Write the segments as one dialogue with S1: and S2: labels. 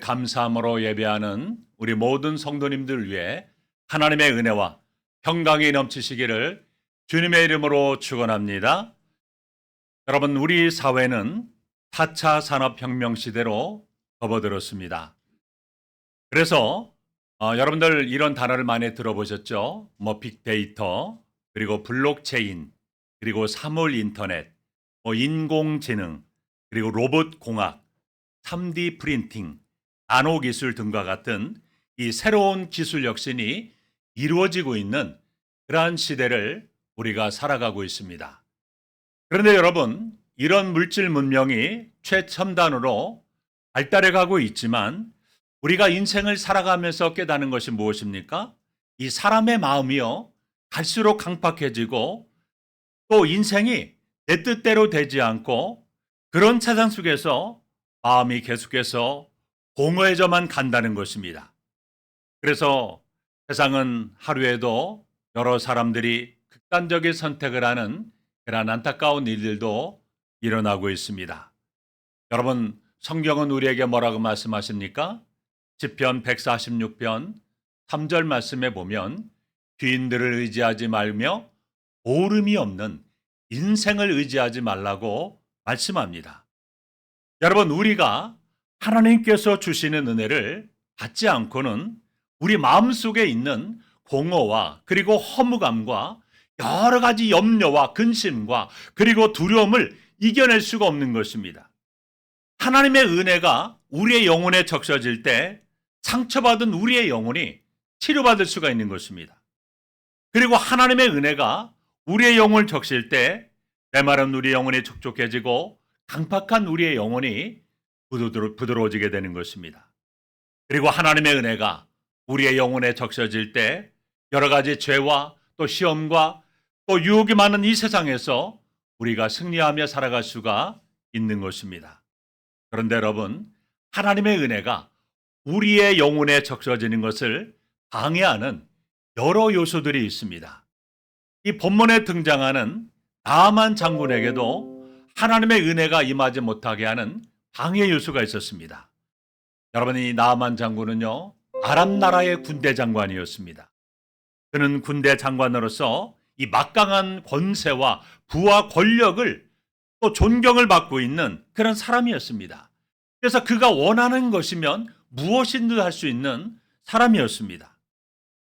S1: 감사함으로 예배하는 우리 모든 성도님들 위해 하나님의 은혜와 평강이 넘치시기를 주님의 이름으로 축원합니다. 여러분, 우리 사회는 4차 산업혁명 시대로 접어들었습니다. 그래서 여러분들 이런 단어를 많이 들어보셨죠? 빅데이터, 그리고 블록체인, 그리고 사물 인터넷, 인공지능, 그리고 로봇공학, 3D 프린팅, 나노 기술 등과 같은 이 새로운 기술 혁신이 이루어지고 있는 그러한 시대를 우리가 살아가고 있습니다. 그런데 여러분, 이런 물질 문명이 최첨단으로 발달해 가고 있지만 우리가 인생을 살아가면서 깨닫는 것이 무엇입니까? 이 사람의 마음이요, 갈수록 강팍해지고 또 인생이 내 뜻대로 되지 않고 그런 세상 속에서 마음이 계속해서 공허해져만 간다는 것입니다. 그래서 세상은 하루에도 여러 사람들이 극단적인 선택을 하는 그런 안타까운 일들도 일어나고 있습니다. 여러분, 성경은 우리에게 뭐라고 말씀하십니까? 시편 146편 3절 말씀에 보면 귀인들을 의지하지 말며 오름이 없는 인생을 의지하지 말라고 말씀합니다. 여러분, 우리가 하나님께서 주시는 은혜를 받지 않고는 우리 마음속에 있는 공허와 그리고 허무감과 여러 가지 염려와 근심과 그리고 두려움을 이겨낼 수가 없는 것입니다. 하나님의 은혜가 우리의 영혼에 적셔질 때 상처받은 우리의 영혼이 치료받을 수가 있는 것입니다. 그리고 하나님의 은혜가 우리의 영혼을 적실 때 메마른 우리의 영혼이 촉촉해지고 강팍한 우리의 영혼이 부드러워지게 되는 것입니다. 그리고 하나님의 은혜가 우리의 영혼에 적셔질 때 여러 가지 죄와 또 시험과 또 유혹이 많은 이 세상에서 우리가 승리하며 살아갈 수가 있는 것입니다. 그런데 여러분, 하나님의 은혜가 우리의 영혼에 적셔지는 것을 방해하는 여러 요소들이 있습니다. 이 본문에 등장하는 나아만 장군에게도 하나님의 은혜가 임하지 못하게 하는 방해 요소가 있었습니다. 여러분, 이 나아만 장군은요, 아람 나라의 군대 장관이었습니다. 그는 군대 장관으로서 이 막강한 권세와 부와 권력을 또 존경을 받고 있는 그런 사람이었습니다. 그래서 그가 원하는 것이면 무엇이든 할 수 있는 사람이었습니다.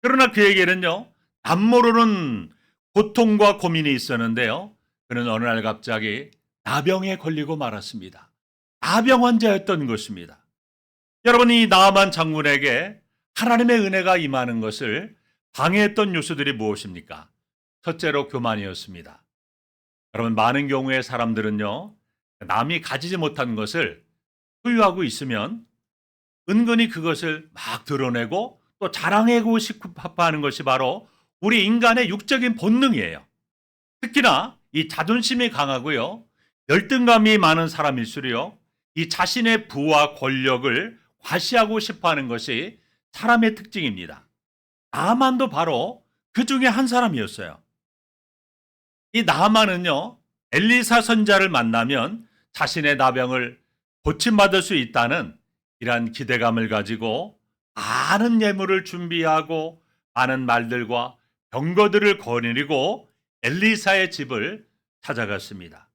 S1: 그러나 그에게는요, 남모르는 고통과 고민이 있었는데요, 그는 어느 날 갑자기 나병에 걸리고 말았습니다. 나병 환자였던 것입니다. 여러분, 이 나아만 장군에게 하나님의 은혜가 임하는 것을 방해했던 요소들이 무엇입니까? 첫째로 교만이었습니다. 여러분, 많은 경우에 사람들은요, 남이 가지지 못한 것을 소유하고 있으면 은근히 그것을 막 드러내고 또 자랑하고 싶고 하는 것이 바로 우리 인간의 육적인 본능이에요. 특히나 이 자존심이 강하고요, 열등감이 많은 사람일수록요, 이 자신의 부와 권력을 과시하고 싶어하는 것이 사람의 특징입니다. 나아만도 바로 그 중에 한 사람이었어요. 이 나아만은요, 엘리사 선지자를 만나면 자신의 나병을 고침받을 수 있다는 이러한 기대감을 가지고 많은 예물을 준비하고 많은 말들과 병거들을 거느리고 엘리사의 집을 찾아갔습니다.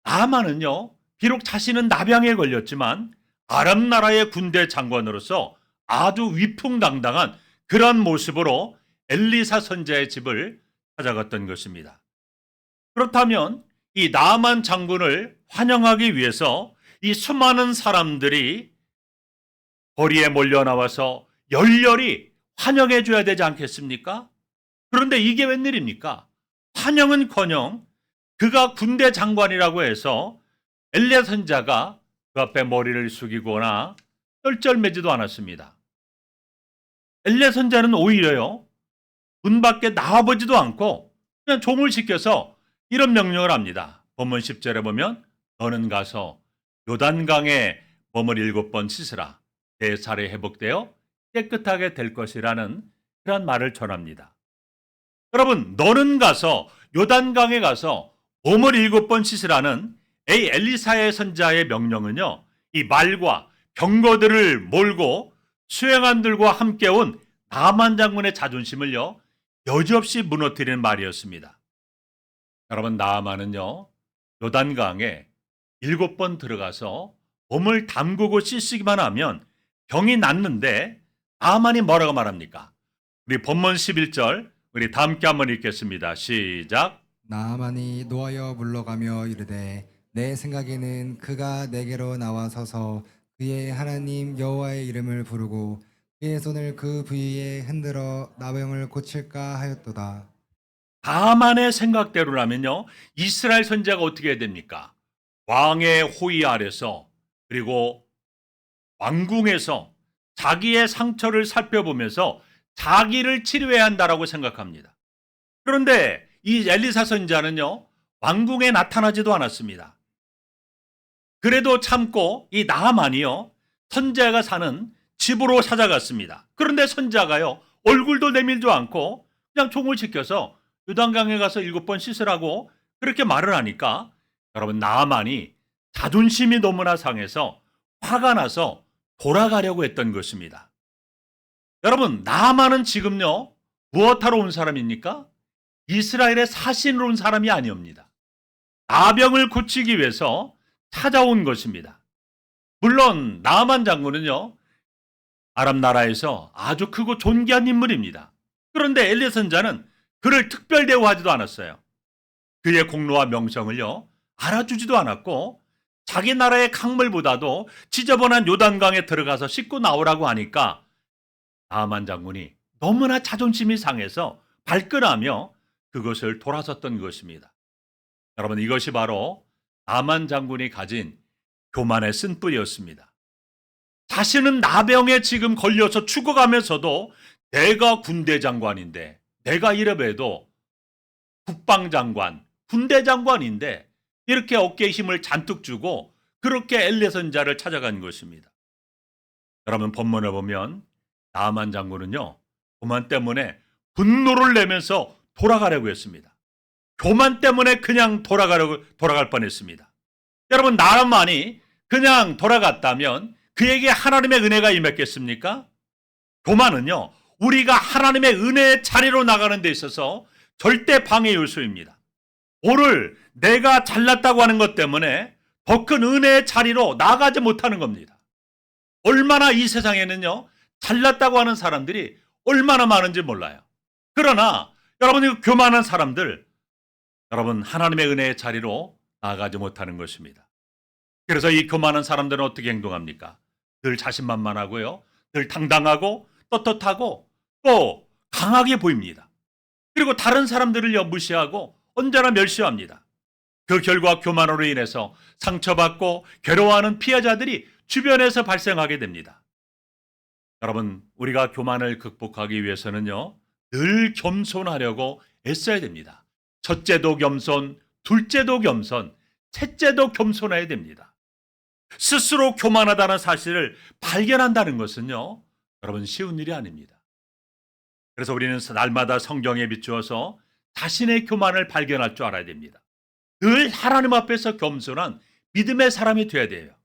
S1: 나아만은요, 비록 자신은 나병에 걸렸지만 아람 나라의 군대 장관으로서 아주 위풍당당한 그런 모습으로 엘리사 선지자의 집을 찾아갔던 것입니다. 그렇다면 이 나아만 장군을 환영하기 위해서 이 수많은 사람들이 거리에 몰려 나와서 열렬히 환영해 줘야 되지 않겠습니까? 그런데 이게 웬일입니까? 환영은커녕 그가 군대 장관이라고 해서 엘리야 선지자가 그 앞에 머리를 숙이거나 쩔쩔매지도 않았습니다. 엘리야 선지자는 오히려요, 문 밖에 나와보지도 않고 그냥 종을 시켜서 이런 명령을 합니다. 본문 10절에 보면 너는 가서 요단강에 몸을 7번 씻으라. 내 살이 회복되어 깨끗하게 될 것이라는 그런 말을 전합니다. 여러분, 너는 가서 요단강에 가서 몸을 7번 씻으라는 엘리사의 선지자의 명령은요, 이 말과 병거들을 몰고 수행관들과 함께 온 나만 장군의 자존심을요 여지없이 무너뜨리는 말이었습니다. 여러분, 나아만은요 요단강에 7번 들어가서 몸을 담그고 씻기만 하면 병이 낫는데 나아만이 뭐라고 말합니까? 우리 본문 11절 우리 다 함께 한번 읽겠습니다. 시작.
S2: 나아만이 노하여 물러가며 이르되 내 생각에는 그가 내게로 나와서서 그의 하나님 여호와의 이름을 부르고 그의 손을 그 부위에 흔들어 나병을 고칠까 하였도다.
S1: 나만의 생각대로라면요 이스라엘 선지자가 어떻게 해야 됩니까? 왕의 호위 아래서 그리고 왕궁에서 자기의 상처를 살펴보면서 자기를 치료해야 한다라고 생각합니다. 그런데 이 엘리사 선지자는요 왕궁에 나타나지도 않았습니다. 그래도 참고 이 나아만이요 선지자가 사는 집으로 찾아갔습니다. 그런데 선지자가요 얼굴도 내밀지 않고 그냥 종을 지켜서 요단강에 가서 7번 씻으라고 그렇게 말을 하니까 여러분 나아만이 자존심이 너무나 상해서 화가 나서 돌아가려고 했던 것입니다. 여러분, 나아만은 지금요 무엇하러 온 사람입니까? 이스라엘의 사신으로 온 사람이 아니옵니다. 나병을 고치기 위해서 찾아온 것입니다. 물론 나아만 장군은요 아람 나라에서 아주 크고 존귀한 인물입니다. 그런데 엘리 선지자는 그를 특별 대우하지도 않았어요. 그의 공로와 명성을요 알아주지도 않았고 자기 나라의 강물보다도 지저분한 요단강에 들어가서 씻고 나오라고 하니까 나아만 장군이 너무나 자존심이 상해서 발끈하며 그것을 돌아섰던 것입니다. 여러분, 이것이 바로 나아만 장군이 가진 교만의 쓴뿌리였습니다. 자신은 나병에 지금 걸려서 죽어가면서도 내가 군대 장관인데, 내가 이래봬도 국방장관, 군대 장관인데 이렇게 어깨에 힘을 잔뜩 주고 그렇게 엘리 선지자를 찾아간 것입니다. 여러분, 본문에 보면 나아만 장군은요 교만 때문에 분노를 내면서 돌아가려고 했습니다. 교만 때문에 그냥 돌아갈 뻔했습니다. 여러분, 나아만이 그냥 돌아갔다면 그에게 하나님의 은혜가 임했겠습니까? 교만은요 우리가 하나님의 은혜의 자리로 나가는 데 있어서 절대 방해 요소입니다. 오늘 내가 잘났다고 하는 것 때문에 더 큰 은혜의 자리로 나가지 못하는 겁니다. 얼마나 이 세상에는요 잘났다고 하는 사람들이 얼마나 많은지 몰라요. 그러나 여러분, 이 교만한 사람들, 여러분 하나님의 은혜의 자리로 나가지 못하는 것입니다. 그래서 이 교만한 사람들은 어떻게 행동합니까? 늘 자신만만하고요, 늘 당당하고 떳떳하고 또 강하게 보입니다. 그리고 다른 사람들을요 무시하고 언제나 멸시합니다. 그 결과 교만으로 인해서 상처받고 괴로워하는 피해자들이 주변에서 발생하게 됩니다. 여러분, 우리가 교만을 극복하기 위해서는요 늘 겸손하려고 애써야 됩니다. 첫째도 겸손, 둘째도 겸손, 셋째도 겸손해야 됩니다. 스스로 교만하다는 사실을 발견한다는 것은요 여러분 쉬운 일이 아닙니다. 그래서 우리는 날마다 성경에 비추어서 자신의 교만을 발견할 줄 알아야 됩니다. 늘 하나님 앞에서 겸손한 믿음의 사람이 되어야 돼요.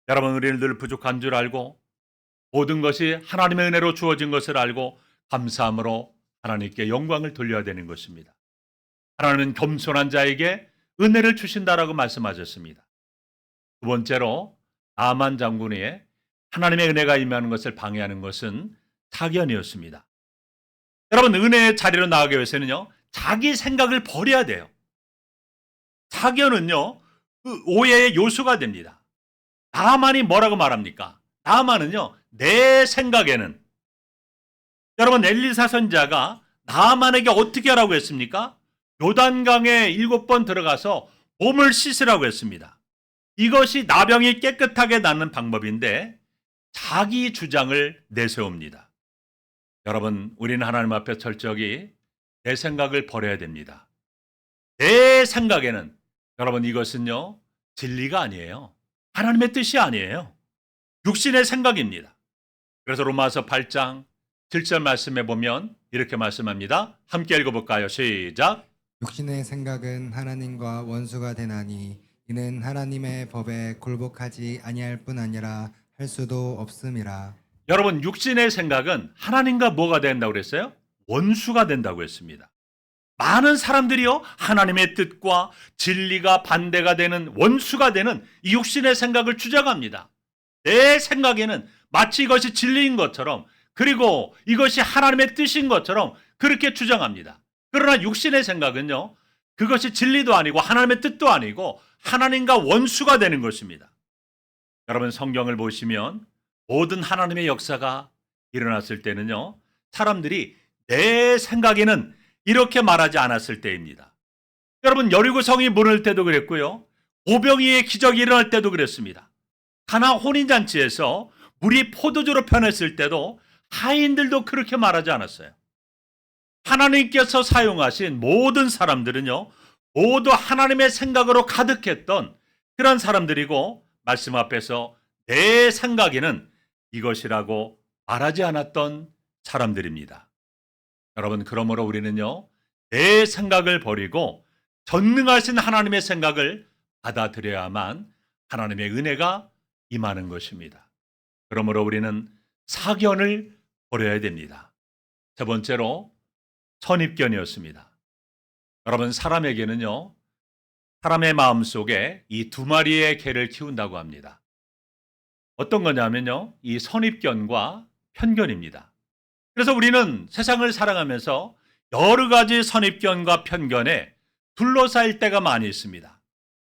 S1: 여러분, 우리는 늘 부족한 줄 알고 모든 것이 하나님의 은혜로 주어진 것을 알고 감사함으로 하나님께 영광을 돌려야 되는 것입니다. 하나님은 겸손한 자에게 은혜를 주신다라고 말씀하셨습니다. 두 번째로 나아만 장군의 하나님의 은혜가 임하는 것을 방해하는 것은 사견이었습니다. 여러분, 은혜의 자리로 나가기 위해서는요 자기 생각을 버려야 돼요. 사견은요 그 오해의 요소가 됩니다. 나아만이 뭐라고 말합니까? 나아만은요 내 생각에는, 여러분 엘리사 선지자가 나아만에게 어떻게 하라고 했습니까? 요단강에 7번 들어가서 몸을 씻으라고 했습니다. 이것이 나병이 깨끗하게 낫는 방법인데 자기 주장을 내세웁니다. 여러분, 우리는 하나님 앞에 철저히 내 생각을 버려야 됩니다. 내 생각에는, 여러분 이것은요 진리가 아니에요. 하나님의 뜻이 아니에요. 육신의 생각입니다. 그래서 로마서 8장 7절 말씀에 보면 이렇게 말씀합니다. 함께 읽어볼까요? 시작.
S2: 육신의 생각은 하나님과 원수가 되나니 이는 하나님의 법에 굴복하지 아니할 뿐 아니라 할 수도 없음이라.
S1: 여러분, 육신의 생각은 하나님과 뭐가 된다고 그랬어요? 원수가 된다고 했습니다. 많은 사람들이요, 하나님의 뜻과 진리가 반대가 되는 원수가 되는 이 육신의 생각을 주장합니다. 내 생각에는 마치 이것이 진리인 것처럼, 그리고 이것이 하나님의 뜻인 것처럼 그렇게 주장합니다. 그러나 육신의 생각은요, 그것이 진리도 아니고 하나님의 뜻도 아니고 하나님과 원수가 되는 것입니다. 여러분, 성경을 보시면 모든 하나님의 역사가 일어났을 때는요, 사람들이 내 생각에는 이렇게 말하지 않았을 때입니다. 여러분, 여리고성이 무너질 때도 그랬고요, 오병이의 기적이 일어날 때도 그랬습니다. 가나 혼인잔치에서 물이 포도주로 변했을 때도 하인들도 그렇게 말하지 않았어요. 하나님께서 사용하신 모든 사람들은요, 모두 하나님의 생각으로 가득했던 그런 사람들이고, 말씀 앞에서 내 생각에는 이것이라고 말하지 않았던 사람들입니다. 여러분, 그러므로 우리는요, 내 생각을 버리고 전능하신 하나님의 생각을 받아들여야만 하나님의 은혜가 임하는 것입니다. 그러므로 우리는 사견을 버려야 됩니다. 세 번째로 선입견이었습니다. 여러분, 사람에게는요, 사람의 마음속에 이 두 마리의 개를 키운다고 합니다. 어떤 거냐면요, 이 선입견과 편견입니다. 그래서 우리는 세상을 살아가면서 여러 가지 선입견과 편견에 둘러싸일 때가 많이 있습니다.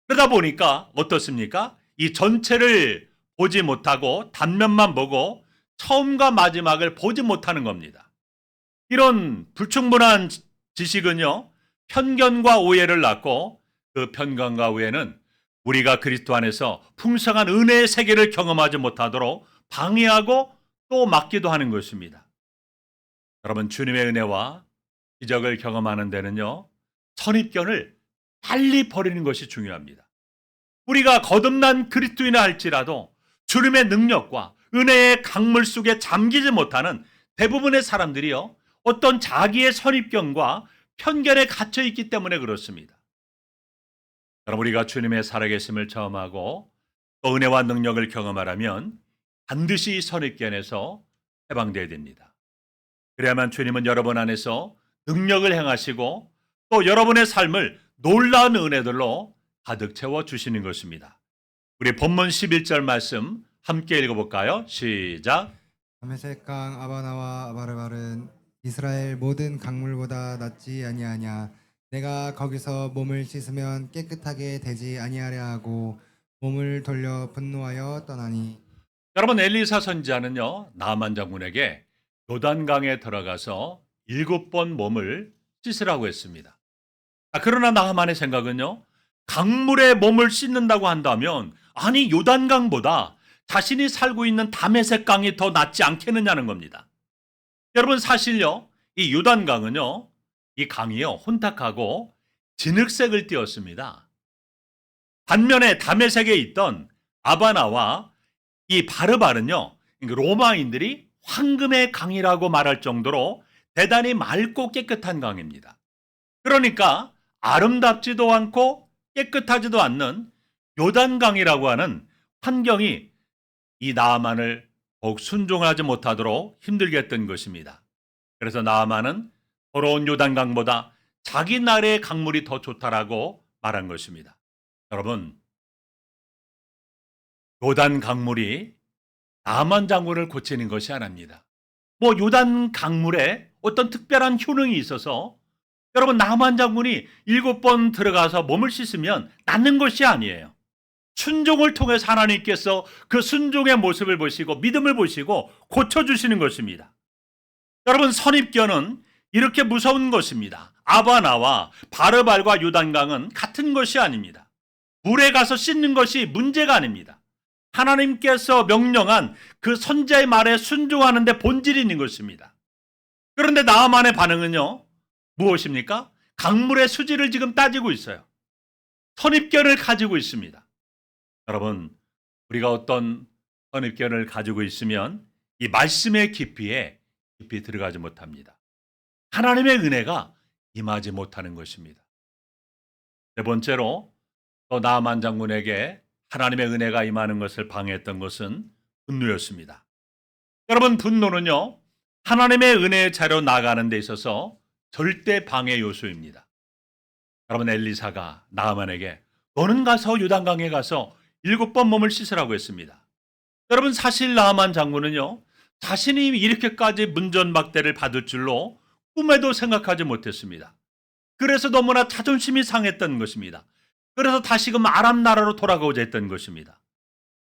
S1: 그러다 보니까 어떻습니까? 이 전체를 보지 못하고 단면만 보고 처음과 마지막을 보지 못하는 겁니다. 이런 불충분한 지식은요, 편견과 오해를 낳고, 그 편견과 오해는 우리가 그리스도 안에서 풍성한 은혜의 세계를 경험하지 못하도록 방해하고 또 막기도 하는 것입니다. 여러분, 주님의 은혜와 기적을 경험하는 데는요, 선입견을 빨리 버리는 것이 중요합니다. 우리가 거듭난 그리스도인이라 할지라도 주님의 능력과 은혜의 강물 속에 잠기지 못하는 대부분의 사람들이요, 어떤 자기의 선입견과 편견에 갇혀 있기 때문에 그렇습니다. 여러분, 우리가 주님의 살아계심을 체험하고 또 은혜와 능력을 경험하려면 반드시 선입견에서 해방되어야 됩니다. 그래야만 주님은 여러분 안에서 능력을 행하시고 또 여러분의 삶을 놀라운 은혜들로 가득 채워 주시는 것입니다. 우리 본문 11절 말씀 함께 읽어볼까요? 시작.
S2: 다메섹강 아바나와 아바르발은 이스라엘 모든 강물보다 낫지 아니하냐. 내가 거기서 몸을 씻으면 깨끗하게 되지 아니하려 하고 몸을 돌려 분노하여 떠나니.
S1: 여러분, 엘리사 선지자는요, 나만 장군에게 요단강에 들어가서 7번 몸을 씻으라고 했습니다. 그러나 나만의 생각은요, 강물에 몸을 씻는다고 한다면 아니 요단강보다 자신이 살고 있는 다메섹 강이 더 낫지 않겠느냐는 겁니다. 여러분, 사실요, 이 요단강은요, 이 강이요, 혼탁하고 진흙색을 띠었습니다. 반면에 다메섹에 있던 아바나와 이 바르발은요, 로마인들이 황금의 강이라고 말할 정도로 대단히 맑고 깨끗한 강입니다. 그러니까 아름답지도 않고 깨끗하지도 않는 요단강이라고 하는 환경이 이 나아만을 더욱 순종하지 못하도록 힘들게 했던 것입니다. 그래서 나아만은 더러운 요단강보다 자기 나라의 강물이 더 좋다라고 말한 것입니다. 여러분, 요단 강물이 나만 장군을 고치는 것이 아닙니다. 뭐 요단 강물에 어떤 특별한 효능이 있어서 여러분, 나만 장군이 7번 들어가서 몸을 씻으면 낫는 것이 아니에요. 순종을 통해서 하나님께서 그 순종의 모습을 보시고 믿음을 보시고 고쳐주시는 것입니다. 여러분, 선입견은 이렇게 무서운 것입니다. 아바나와 바르발과 요단강은 같은 것이 아닙니다. 물에 가서 씻는 것이 문제가 아닙니다. 하나님께서 명령한 그 선지자의 말에 순종하는 데 본질이 있는 것입니다. 그런데 나아만의 반응은요, 무엇입니까? 강물의 수질을 지금 따지고 있어요. 선입견을 가지고 있습니다. 여러분, 우리가 어떤 선입견을 가지고 있으면 이 말씀의 깊이 들어가지 못합니다. 하나님의 은혜가 임하지 못하는 것입니다. 네 번째로, 또 나아만 장군에게 하나님의 은혜가 임하는 것을 방해했던 것은 분노였습니다. 여러분, 분노는요, 하나님의 은혜의 자리로 나아가는 데 있어서 절대 방해 요소입니다. 여러분, 엘리사가 나아만에게 너는 가서 요단강에 가서 7번 몸을 씻으라고 했습니다. 여러분, 사실 나아만 장군은요, 자신이 이렇게까지 문전박대를 받을 줄로 꿈에도 생각하지 못했습니다. 그래서 너무나 자존심이 상했던 것입니다. 그래서 다시금 아람 나라로 돌아가고자 했던 것입니다.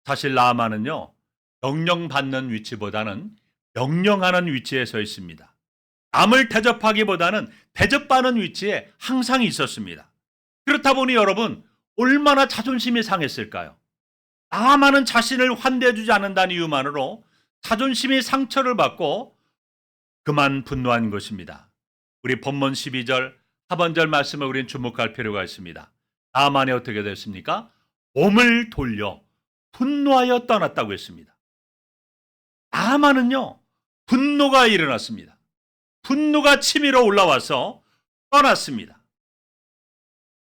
S1: 사실 나아만은요, 명령받는 위치보다는 명령하는 위치에 서 있습니다. 남을 대접하기보다는 대접받는 위치에 항상 있었습니다. 그렇다 보니 여러분, 얼마나 자존심이 상했을까요? 나아만은 자신을 환대해주지 않는다는 이유만으로 자존심이 상처를 받고 그만 분노한 것입니다. 우리 본문 12절 하반절 말씀을 우리는 주목할 필요가 있습니다. 나아만이 어떻게 됐습니까? 몸을 돌려 분노하여 떠났다고 했습니다. 나아만은요, 분노가 일어났습니다. 분노가 치밀어 올라와서 떠났습니다.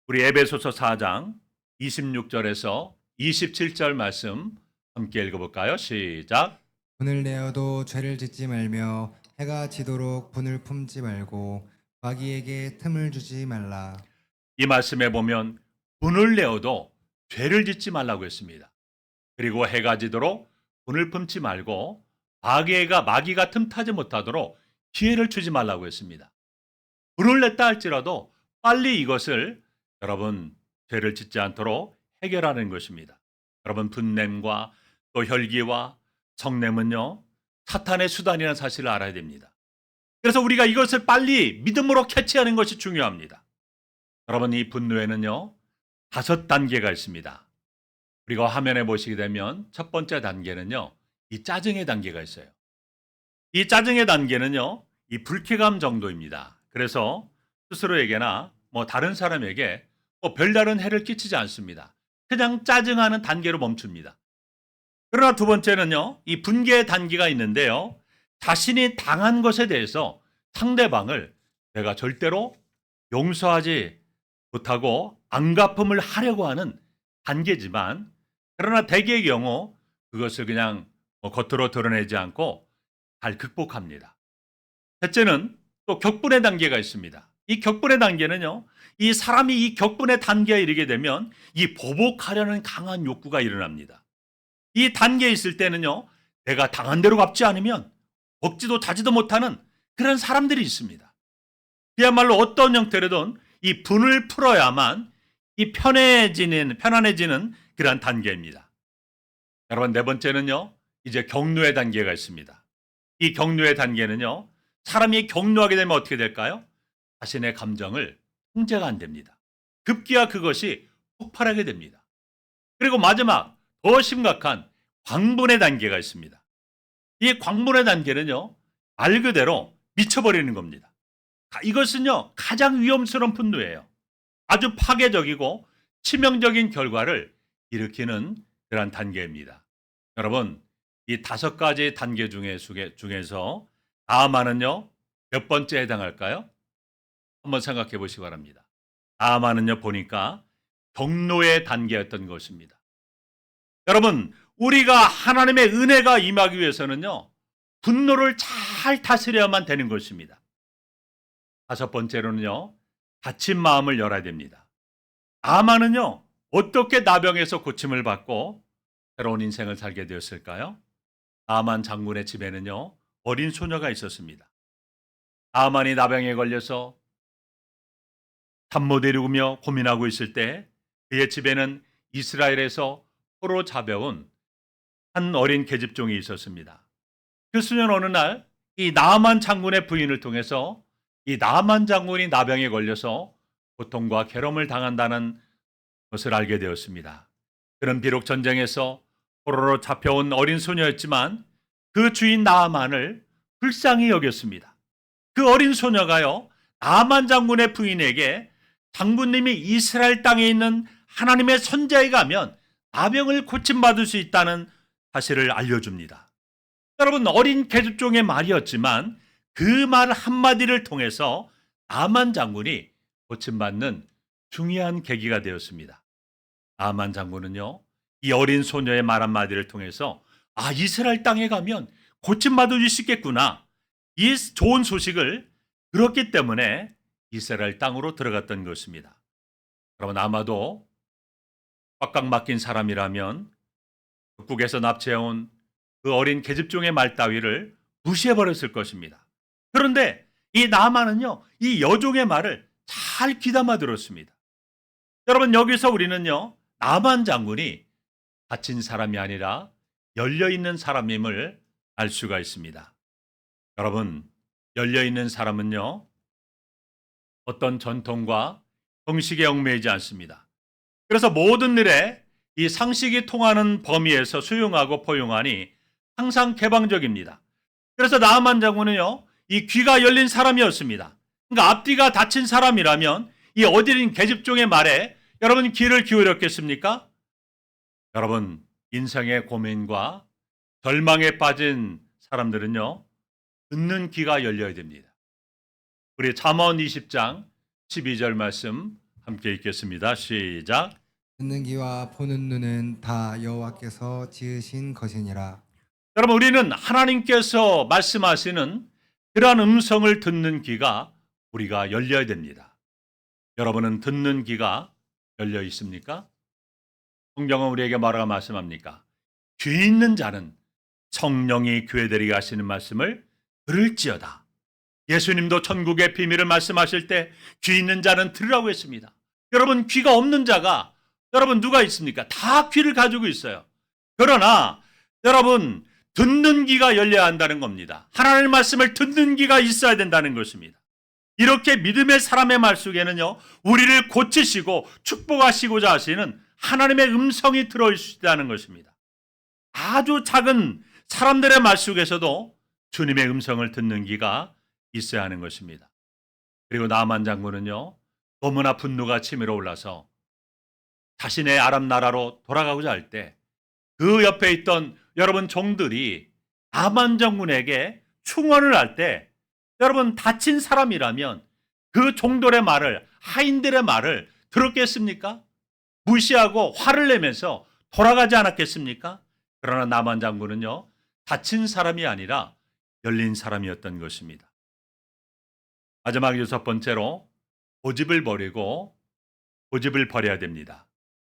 S1: 우리 에베소서 4장 26절에서 27절 말씀 함께 읽어볼까요? 시작.
S2: 분을 내어도 죄를 짓지 말며 해가 지도록 분을 품지 말고 마귀에게 틈을 주지 말라.
S1: 이 말씀에 보면 분을 내어도 죄를 짓지 말라고 했습니다. 그리고 해가 지도록 분을 품지 말고 마귀가 틈타지 못하도록 기회를 주지 말라고 했습니다. 분을 냈다 할지라도 빨리 이것을 여러분 죄를 짓지 않도록 해결하는 것입니다. 여러분, 분냄과 또 혈기와 성냄은요, 사탄의 수단이라는 사실을 알아야 됩니다. 그래서 우리가 이것을 빨리 믿음으로 캐치하는 것이 중요합니다. 여러분, 이 분노에는요 5단계가 있습니다. 우리가 화면에 보시게 되면 첫 번째 단계는요, 이 짜증의 단계가 있어요. 이 짜증의 단계는요, 이 불쾌감 정도입니다. 그래서 스스로에게나 다른 사람에게 별다른 해를 끼치지 않습니다. 그냥 짜증하는 단계로 멈춥니다. 그러나 두 번째는요, 이 분개의 단계가 있는데요, 자신이 당한 것에 대해서 상대방을 내가 절대로 용서하지 못하고 안갚음을 하려고 하는 단계지만, 그러나 대개의 경우 그것을 그냥 겉으로 드러내지 않고 잘 극복합니다. 셋째는 또 격분의 단계가 있습니다. 이 격분의 단계는요, 이 사람이 이 격분의 단계에 이르게 되면 이 보복하려는 강한 욕구가 일어납니다. 이 단계에 있을 때는요, 내가 당한 대로 갚지 않으면 먹지도 자지도 못하는 그런 사람들이 있습니다. 그야말로 어떤 형태로든 이 분을 풀어야만 이 편안해지는 그런 단계입니다. 여러분, 네 번째는요, 이제 격노의 단계가 있습니다. 이 격노의 단계는요, 사람이 격노하게 되면 어떻게 될까요? 자신의 감정을 통제가 안 됩니다. 급기야 그것이 폭발하게 됩니다. 그리고 마지막 더 심각한 광분의 단계가 있습니다. 이 광분의 단계는요, 말 그대로 미쳐버리는 겁니다. 이것은요, 가장 위험스러운 분노예요. 아주 파괴적이고 치명적인 결과를 일으키는 그런 단계입니다. 여러분, 이 5가지 단계 중에서 나아만은요, 몇 번째에 해당할까요? 한번 생각해 보시기 바랍니다. 나아만은요, 보니까 격노의 단계였던 것입니다. 여러분, 우리가 하나님의 은혜가 임하기 위해서는요, 분노를 잘 다스려야만 되는 것입니다. 5번째로는요, 다친 마음을 열어야 됩니다. 나아만은요, 어떻게 나병에서 고침을 받고 새로운 인생을 살게 되었을까요? 나아만 장군의 집에는요, 어린 소녀가 있었습니다. 나아만이 나병에 걸려서 잠못 이루며 고민하고 있을 때 그의 집에는 이스라엘에서 포로 잡혀온 한 어린 계집종이 있었습니다. 그 소녀는 어느 날 이 나아만 장군의 부인을 통해서 이 나아만 장군이 나병에 걸려서 고통과 괴로움을 당한다는 것을 알게 되었습니다. 그는 비록 전쟁에서 포로로 잡혀온 어린 소녀였지만 그 주인 나아만을 불쌍히 여겼습니다. 그 어린 소녀가요, 나아만 장군의 부인에게 장군님이 이스라엘 땅에 있는 하나님의 선자에 가면 나병을 고침받을 수 있다는 사실을 알려줍니다. 여러분, 어린 계집종의 말이었지만 그 말 한마디를 통해서 나아만 장군이 고침받는 중요한 계기가 되었습니다. 나아만 장군은요, 이 어린 소녀의 말 한마디를 통해서 이스라엘 땅에 가면 고침받을 수 있겠구나. 이 좋은 소식을 들었기 때문에 이스라엘 땅으로 들어갔던 것입니다. 여러분, 아마도 꽉꽉 막힌 사람이라면 북국에서 납치해온 그 어린 계집종의 말 따위를 무시해버렸을 것입니다. 그런데 이 나아만은요, 이 여종의 말을 잘 귀담아 들었습니다. 여러분, 여기서 우리는요, 나만 장군이 갇힌 사람이 아니라 열려있는 사람임을 알 수가 있습니다. 여러분, 열려있는 사람은요, 어떤 전통과 형식에 얽매이지 않습니다. 그래서 모든 일에 이 상식이 통하는 범위에서 수용하고 포용하니 항상 개방적입니다. 그래서 나아만 장군은요, 이 귀가 열린 사람이었습니다. 그러니까 앞뒤가 닫힌 사람이라면 이 어디린 계집종의 말에 여러분 귀를 기울였겠습니까? 여러분, 인생의 고민과 절망에 빠진 사람들은요, 듣는 귀가 열려야 됩니다. 우리 잠언 20장 12절 말씀 함께 읽겠습니다. 시작.
S2: 듣는 귀와 보는 눈은 다 여호와께서 지으신 것이니라.
S1: 여러분, 우리는 하나님께서 말씀하시는 그러한 음성을 듣는 귀가 우리가 열려야 됩니다. 여러분은 듣는 귀가 열려 있습니까? 성경은 우리에게 뭐라고 말씀합니까? 귀 있는 자는 성령이 교회들에게 하시는 말씀을 들을지어다. 예수님도 천국의 비밀을 말씀하실 때 귀 있는 자는 들으라고 했습니다. 여러분, 귀가 없는 자가 여러분 누가 있습니까? 다 귀를 가지고 있어요. 그러나 여러분, 듣는 귀가 열려야 한다는 겁니다. 하나님의 말씀을 듣는 귀가 있어야 된다는 것입니다. 이렇게 믿음의 사람의 말 속에는요, 우리를 고치시고 축복하시고자 하시는 하나님의 음성이 들어있다는 것입니다. 아주 작은 사람들의 말 속에서도 주님의 음성을 듣는 귀가 있어야 하는 것입니다. 그리고 나아만 장군은요, 너무나 분노가 치밀어 올라서 자신의 아람 나라로 돌아가고자 할 때 그 옆에 있던 여러분 종들이 나아만 장군에게 충원을 할 때 여러분, 다친 사람이라면 그 종들의 말을, 하인들의 말을 들었겠습니까? 무시하고 화를 내면서 돌아가지 않았겠습니까? 그러나 나아만 장군은요, 다친 사람이 아니라 열린 사람이었던 것입니다. 마지막 6번째로 고집을 버리고 고집을 버려야 됩니다.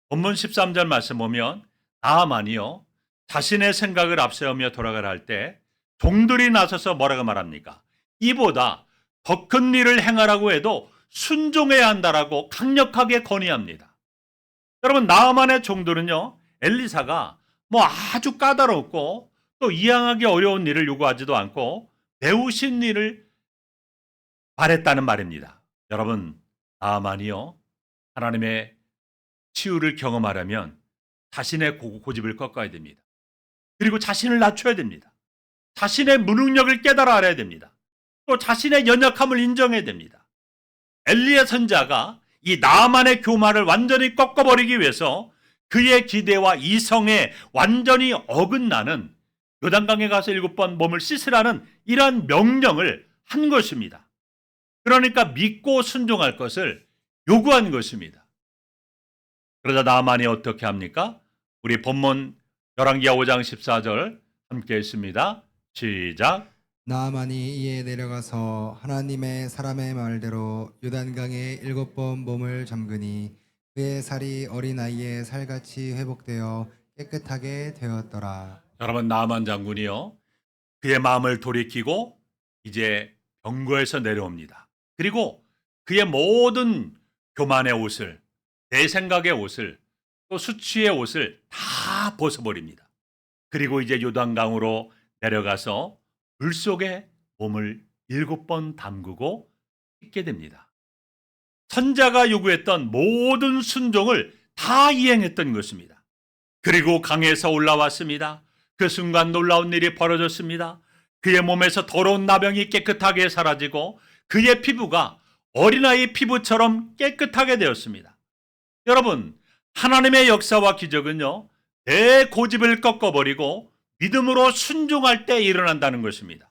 S1: 본문 13절 말씀 보면 나아만이요, 자신의 생각을 앞세우며 돌아가라 할 때 종들이 나서서 뭐라고 말합니까? 이보다 더 큰 일을 행하라고 해도 순종해야 한다라고 강력하게 건의합니다. 여러분, 나아만의 종들은요, 엘리사가 뭐 아주 까다롭고 또 이양하기 어려운 일을 요구하지도 않고 배우신 일을 바랬다는 말입니다. 여러분, 나아만이요, 하나님의 치유를 경험하려면 자신의 고집을 꺾어야 됩니다. 그리고 자신을 낮춰야 됩니다. 자신의 무능력을 깨달아 알아야 됩니다. 또 자신의 연약함을 인정해야 됩니다. 엘리야 선지자가 이 나아만의 교만을 완전히 꺾어버리기 위해서 그의 기대와 이성에 완전히 어긋나는 요단강에 가서 7번 몸을 씻으라는 이러한 명령을 한 것입니다. 그러니까 믿고 순종할 것을 요구한 것입니다. 그러자 나아만이 어떻게 합니까? 우리 본문 열왕기하 5장 14절 함께 읽습니다. 시작.
S2: 나아만이 이에 내려가서 하나님의 사람의 말대로 요단강에 7번 몸을 잠그니 그의 살이 어린아이의 살같이 회복되어 깨끗하게 되었더라.
S1: 여러분, 나아만 장군이요, 그의 마음을 돌이키고 이제 병거에서 내려옵니다. 그리고 그의 모든 교만의 옷을, 내 생각의 옷을, 또 수치의 옷을 다 벗어버립니다. 그리고 이제 요단강으로 내려가서 물속에 몸을 7번 담그고 씻게 됩니다. 선자가 요구했던 모든 순종을 다 이행했던 것입니다. 그리고 강에서 올라왔습니다. 그 순간 놀라운 일이 벌어졌습니다. 그의 몸에서 더러운 나병이 깨끗하게 사라지고 그의 피부가 어린아이 피부처럼 깨끗하게 되었습니다. 여러분, 하나님의 역사와 기적은요, 내 고집을 꺾어버리고 믿음으로 순종할 때 일어난다는 것입니다.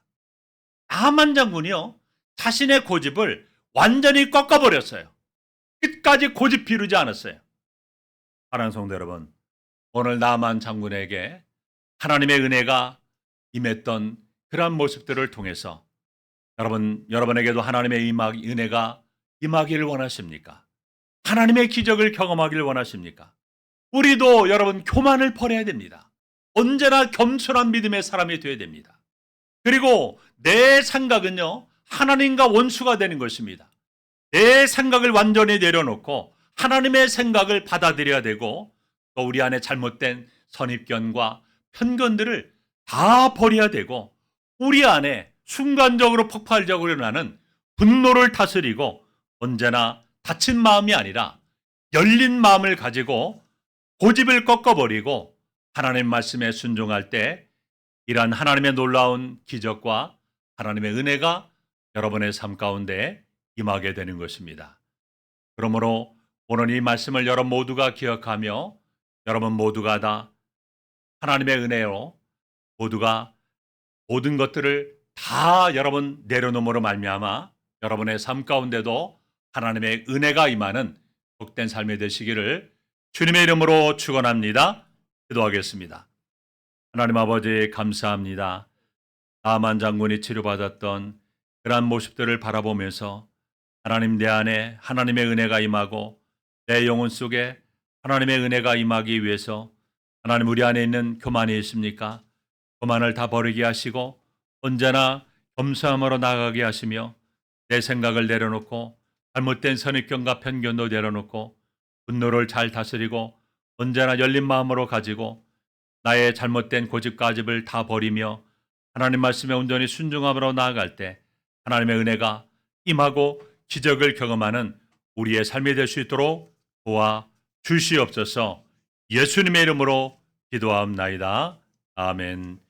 S1: 나아만 장군이요, 자신의 고집을 완전히 꺾어버렸어요. 끝까지 고집 피우지 않았어요. 사랑하는 성도 여러분, 오늘 나아만 장군에게 하나님의 은혜가 임했던 그러한 모습들을 통해서 여러분에게도 하나님의 은혜가 임하기를 원하십니까? 하나님의 기적을 경험하기를 원하십니까? 우리도 여러분 교만을 버려야 됩니다. 언제나 겸손한 믿음의 사람이 되어야 됩니다. 그리고 내 생각은요, 하나님과 원수가 되는 것입니다. 내 생각을 완전히 내려놓고 하나님의 생각을 받아들여야 되고, 또 우리 안에 잘못된 선입견과 편견들을 다 버려야 되고, 우리 안에 순간적으로 폭발적으로 일어나는 분노를 다스리고, 언제나 닫힌 마음이 아니라 열린 마음을 가지고 고집을 꺾어버리고 하나님 말씀에 순종할 때 이러한 하나님의 놀라운 기적과 하나님의 은혜가 여러분의 삶 가운데 임하게 되는 것입니다. 그러므로 오늘 이 말씀을 여러분 모두가 기억하며 여러분 모두가 다 하나님의 은혜로 모두가 모든 것들을 다 여러분 내려놓음으로 말미암아 여러분의 삶 가운데도 하나님의 은혜가 임하는 복된 삶이 되시기를 주님의 이름으로 축원합니다. 기도하겠습니다. 하나님 아버지 감사합니다. 나만 장군이 치료받았던 그러한 모습들을 바라보면서 하나님 내 안에 하나님의 은혜가 임하고 내 영혼 속에 하나님의 은혜가 임하기 위해서 하나님 우리 안에 있는 교만이 있습니까? 교만을 다 버리게 하시고 언제나 겸손함으로 나아가게 하시며 내 생각을 내려놓고 잘못된 선입견과 편견도 내려놓고 분노를 잘 다스리고 언제나 열린 마음으로 가지고 나의 잘못된 고집가집을 다 버리며 하나님 말씀에 온전히 순종함으로 나아갈 때 하나님의 은혜가 임하고 기적을 경험하는 우리의 삶이 될 수 있도록 도와 주시옵소서. 예수님의 이름으로 기도하옵나이다. 아멘.